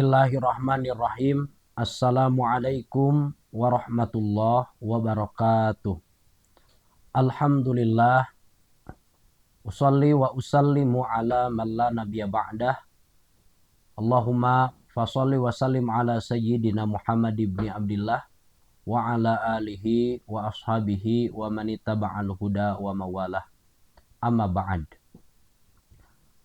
Bismillahirrahmanirrahim. Assalamualaikum warahmatullahi wabarakatuh. Alhamdulillah. Usalli wa usallimu ala man la nabiyya ba'dah. Allahumma fasalli wa sallim ala sayyidina Muhammad ibn Abdillah wa ala alihi wa ashabihi wa man ittaba'al huda wa mawalah. Amma ba'd.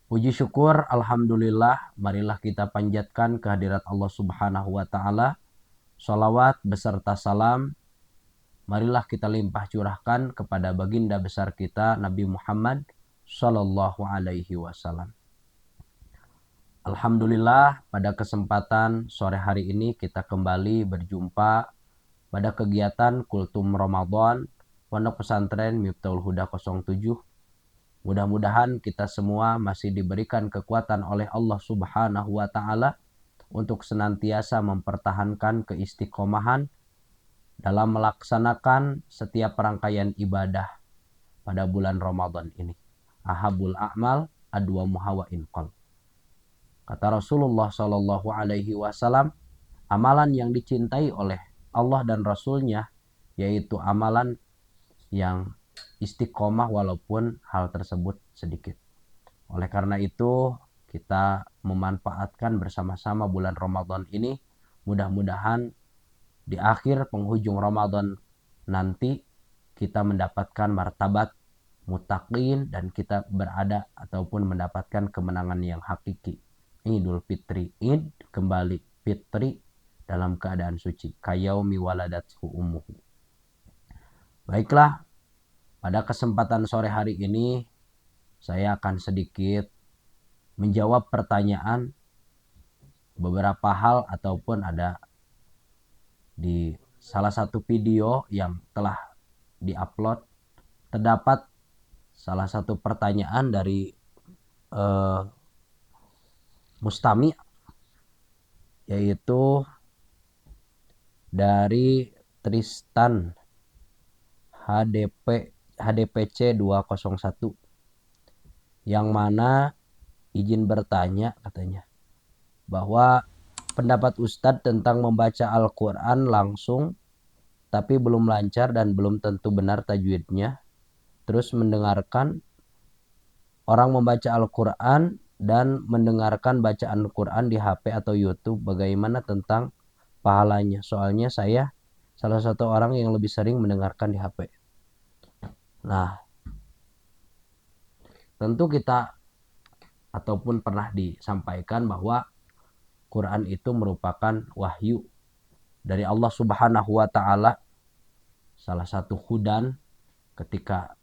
Puji syukur, alhamdulillah, marilah kita panjatkan kehadirat Allah Subhanahu wa Ta'ala. Sholawat beserta salam, marilah kita limpah curahkan kepada baginda besar kita Nabi Muhammad Sallallahu Alaihi Wasallam. Alhamdulillah, pada kesempatan sore hari ini kita kembali berjumpa pada kegiatan Kultum Ramadan Pondok Pesantren Miftahul Huda 07. Mudah-mudahan kita semua masih diberikan kekuatan oleh Allah Subhanahu wa Ta'ala untuk senantiasa mempertahankan keistiqomahan dalam melaksanakan setiap rangkaian ibadah pada bulan Ramadan ini. Ahabul a'mal adwamuha wa inqal. Kata Rasulullah Shallallahu Alaihi Wasallam, amalan yang dicintai oleh Allah dan Rasulnya yaitu amalan yang istiqomah walaupun hal tersebut sedikit. Oleh karena itu kita memanfaatkan bersama-sama bulan Ramadan ini. Mudah-mudahan di akhir penghujung Ramadan nanti kita mendapatkan martabat muttaqin dan kita berada ataupun mendapatkan kemenangan yang hakiki. Idul Fitri, Id kembali fitri dalam keadaan suci. Kayaumi waladathu ummuhu. Baiklah, pada kesempatan sore hari ini saya akan sedikit menjawab pertanyaan beberapa hal ataupun ada di salah satu video yang telah diupload terdapat salah satu pertanyaan dari mustami, yaitu dari Tristan HDPC 201 yang mana izin bertanya katanya bahwa pendapat Ustadz tentang membaca Al-Quran langsung tapi belum lancar dan belum tentu benar tajwidnya, terus mendengarkan orang membaca Al-Quran dan mendengarkan bacaan Al-Quran di HP atau YouTube, bagaimana tentang pahalanya? Soalnya saya salah satu orang yang lebih sering mendengarkan di HP. Nah, tentu kita ataupun pernah disampaikan bahwa Quran itu merupakan wahyu dari Allah Subhanahu wa Ta'ala, salah satu hudan ketika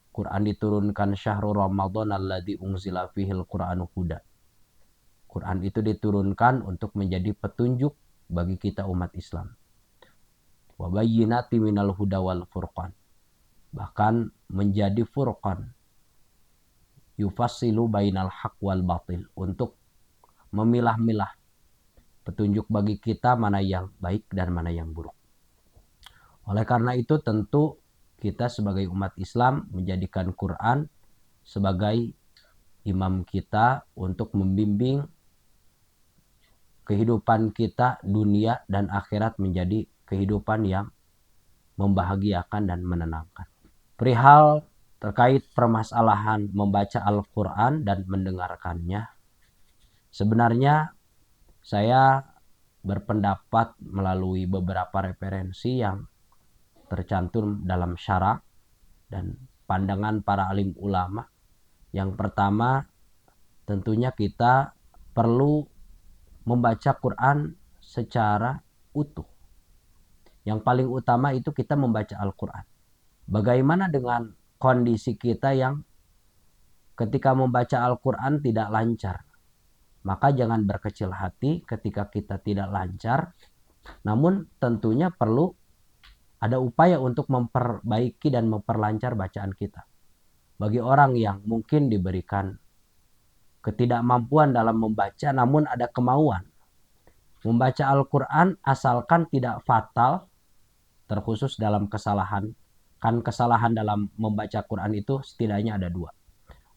Quran diturunkan syahrul Ramadan alladzi unzila fihil Qur'anu huda. Quran itu diturunkan untuk menjadi petunjuk bagi kita umat Islam. Wa bayyinati minal huda wal furqan. Bahkan menjadi furqan, yufassilu bainal haq wal batil, untuk memilah-milah petunjuk bagi kita mana yang baik dan mana yang buruk. Oleh karena itu tentu kita sebagai umat Islam menjadikan Quran sebagai imam kita untuk membimbing kehidupan kita dunia dan akhirat menjadi kehidupan yang membahagiakan dan menenangkan. Perihal terkait permasalahan membaca Al-Quran dan mendengarkannya, sebenarnya saya berpendapat melalui beberapa referensi yang tercantum dalam syara dan pandangan para alim ulama. Yang pertama, tentunya kita perlu membaca Quran secara utuh. Yang paling utama itu kita membaca Al-Quran. Bagaimana dengan kondisi kita yang ketika membaca Al-Quran tidak lancar? Maka jangan berkecil hati ketika kita tidak lancar. Namun tentunya perlu ada upaya untuk memperbaiki dan memperlancar bacaan kita. Bagi orang yang mungkin diberikan ketidakmampuan dalam membaca namun ada kemauan membaca Al-Quran asalkan tidak fatal, terkhusus dalam kesalahan. Kan kesalahan dalam membaca Quran itu setidaknya ada dua.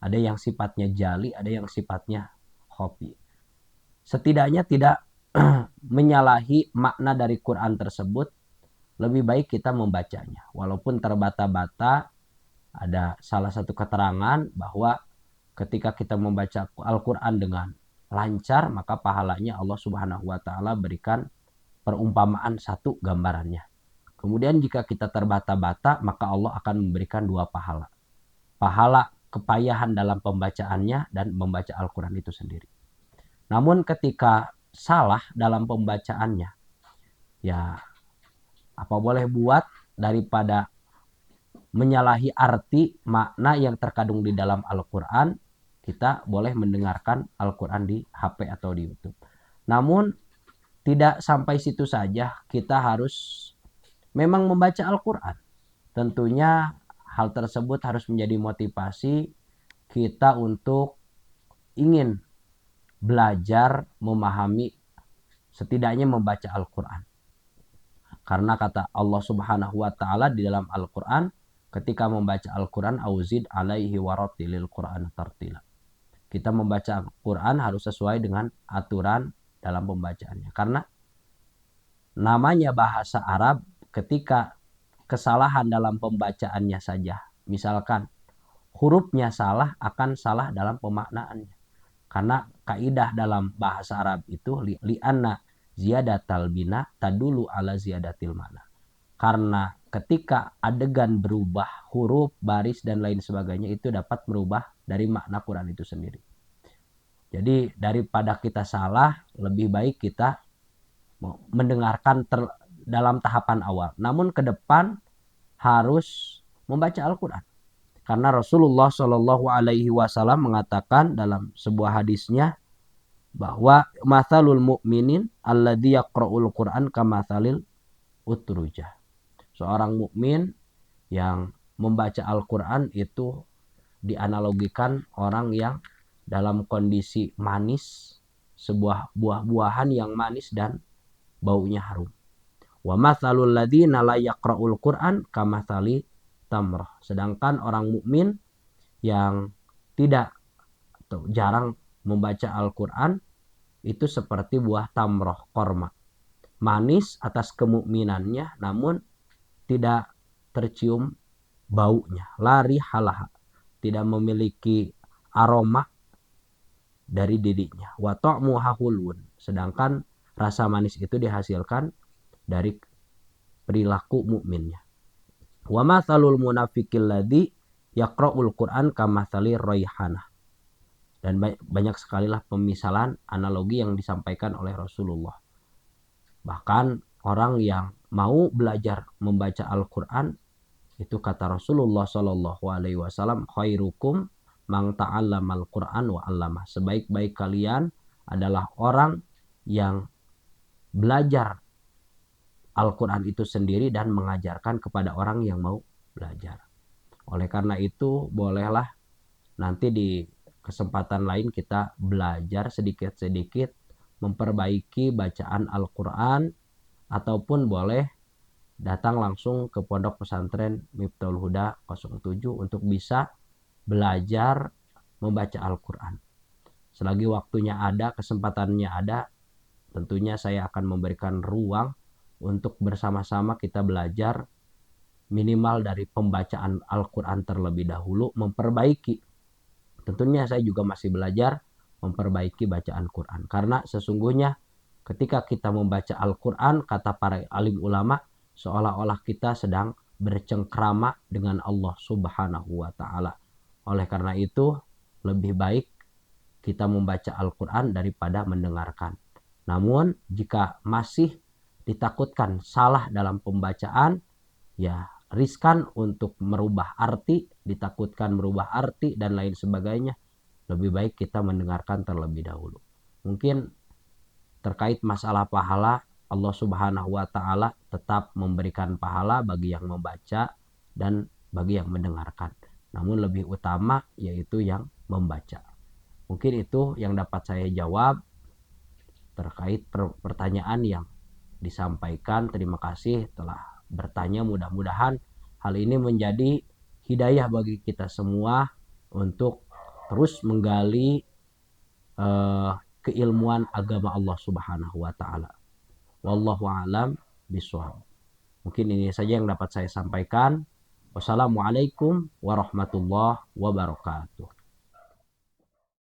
Ada yang sifatnya jali, ada yang sifatnya khofi. setidaknya tidak menyalahi makna dari Quran tersebut, lebih baik kita membacanya. Walaupun terbata-bata, ada salah satu keterangan bahwa ketika kita membaca Al-Quran dengan lancar, maka pahalanya Allah Subhanahu wa Ta'ala berikan perumpamaan satu gambarannya. Kemudian jika kita terbata-bata, maka Allah akan memberikan dua pahala. Pahala kepayahan dalam pembacaannya dan membaca Al-Quran itu sendiri. Namun ketika salah dalam pembacaannya, ya apa boleh buat, daripada menyalahi arti makna yang terkandung di dalam Al-Quran, kita boleh mendengarkan Al-Quran di HP atau di YouTube. Namun tidak sampai situ saja, kita harus memang membaca Al-Quran. Tentunya hal tersebut harus menjadi motivasi kita untuk ingin belajar memahami, setidaknya membaca Al-Quran. Karena kata Allah Subhanahu wa Ta'ala di dalam Al-Quran, ketika membaca Al-Quran, auzid alaihi warattilil Quran tartila. Kita membaca Al-Quran harus sesuai dengan aturan dalam pembacaannya. Karena namanya bahasa Arab, ketika kesalahan dalam pembacaannya saja, misalkan hurufnya salah, akan salah dalam pemaknaannya. Karena kaidah dalam bahasa Arab itu li'anna ziyadatal bina tadulu ala ziyadatil mana. Karena ketika adegan berubah, huruf, baris, dan lain sebagainya itu dapat merubah dari makna Quran itu sendiri. Jadi daripada kita salah, lebih baik kita mendengarkan dalam tahapan awal. Namun ke depan harus membaca Al-Quran. Karena Rasulullah Shallallahu Alaihi Wasallam mengatakan dalam sebuah hadisnya bahwa mathalul mu'minin alladzi yaqra'ul Qur'an kamathalil utrujah. Seorang mukmin yang membaca Al-Quran itu dianalogikan orang yang dalam kondisi manis, sebuah buah-buahan yang manis dan baunya harum. Wa mathalul ladzina la yaqra'ul Qur'an kamathali tamrah. Sedangkan orang mukmin yang tidak atau jarang membaca Al-Quran itu seperti buah tamroh, korma. Manis atas kemukminannya, namun tidak tercium baunya. Lari halaha, tidak memiliki aroma dari dirinya. Wa ta'mu hahulun. Sedangkan rasa manis itu dihasilkan dari perilaku mukminnya. Wa mathalul munafiqil ladzi yaqra'ul Qur'an kamathali raihanah. Dan banyak sekali lah pemisalan analogi yang disampaikan oleh Rasulullah. Bahkan orang yang mau belajar membaca Al-Qur'an, itu kata Rasulullah Shallallahu Alaihi Wasallam, khairukum man ta'allamal Qur'an wa 'allamah. Sebaik-baik kalian adalah orang yang belajar Al-Quran itu sendiri dan mengajarkan kepada orang yang mau belajar. Oleh karena itu, bolehlah nanti di kesempatan lain kita belajar sedikit-sedikit memperbaiki bacaan Al-Quran, ataupun boleh datang langsung ke Pondok Pesantren Miftahul Huda 07 untuk bisa belajar membaca Al-Quran. Selagi waktunya ada, kesempatannya ada, tentunya saya akan memberikan ruang untuk bersama-sama kita belajar minimal dari pembacaan Al-Quran terlebih dahulu, memperbaiki. Tentunya saya juga masih belajar memperbaiki bacaan Quran. Karena sesungguhnya ketika kita membaca Al-Quran, kata para alim ulama, seolah-olah kita sedang bercengkrama dengan Allah Subhanahu wa Ta'ala. Oleh karena itu, lebih baik kita membaca Al-Quran daripada mendengarkan. Namun, jika masih ditakutkan salah dalam pembacaan, ya riskan untuk merubah arti, ditakutkan merubah arti dan lain sebagainya, lebih baik kita mendengarkan terlebih dahulu. Mungkin terkait masalah pahala, Allah Subhanahu wa Ta'ala tetap memberikan pahala bagi yang membaca dan bagi yang mendengarkan. Namun lebih utama yaitu yang membaca. Mungkin itu yang dapat saya jawab terkait pertanyaan yang disampaikan. Terima kasih telah bertanya. Mudah-mudahan hal ini menjadi hidayah bagi kita semua untuk terus menggali keilmuan agama Allah Subhanahu wa taala. Wallahu a'lam bishawab. Mungkin ini saja yang dapat saya sampaikan. Wassalamualaikum warahmatullahi wabarakatuh.